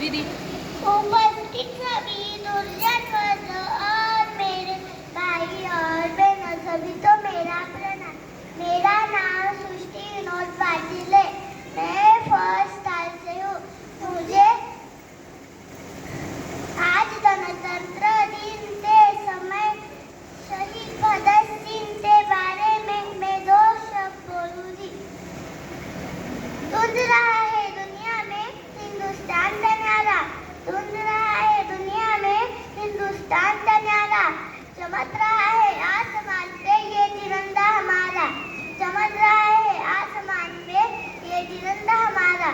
दीदी। उपस्थित सभी दुर्जन वर्ग और मेरे भाई और बहनों सभी को मेरा प्रणाम। मेरा नाम सृष्टि विनोद पाटिल है। मैं फर्स्ट साल से हूँ। मुझे आज गणतंत्र दिन के समय शहीद भगत सिंह के बारे में मैं दो शब्द बोलूंगी। धुंध रहा है दुनिया में हिंदुस्तान का न्यारा, धुंध रहा है दुनिया में हिंदुस्तान का न्यारा, चमक रहा है आसमान पे ये तिरंगा हमारा, चमक रहा है आसमान पे ये तिरंगा हमारा।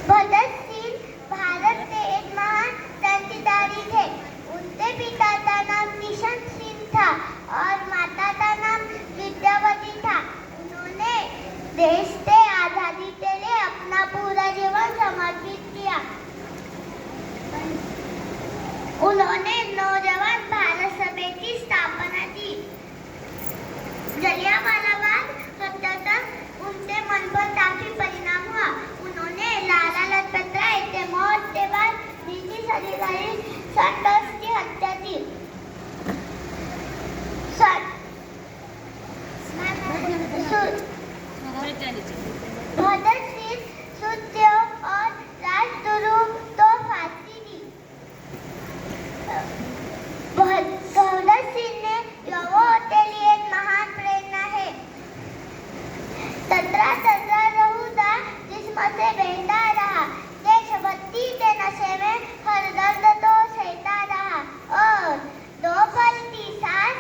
भगत सिंह भारत के एक महान क्रांतिकारी थे। उनके पिता का नाम किशन सिंह था और माता का नाम विद्यावती था। उन्होंने देश के आजादी के लिए अपना पूरा जीवन समर्पित किया। उन्होंने नौजवान भारत सभा की स्थापना की। जलियांवाला बाग हत्याकांड उनके मन पर काफी परिणाम हुआ। उन्होंने लाला लाजपत राय के मौत के बाद ब्रिटिश अधिकारी सैंडर्स की हत्या की। भगत सिंह सुखदेव और राजगुरु को फांसी दी। भगत सिंह ने युवाओं के लिए एक महान प्रेरणा है। ततरा रहूंगा जिस्म से बहता रहा, देशभक्ति के नशे में हर दर्द तो सहता रहा, और दो पल की सांस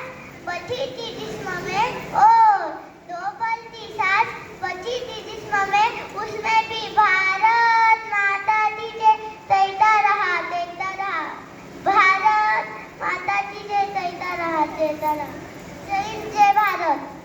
बची थी जिस्म में, और दो पल की सांस बची थी जिस्म में, उसमें भी भारत माता की जय कहता रहा, कहता रहा, भारत माता की जय कहता रहा, कहता रहा। जय हिंद, जय भारत।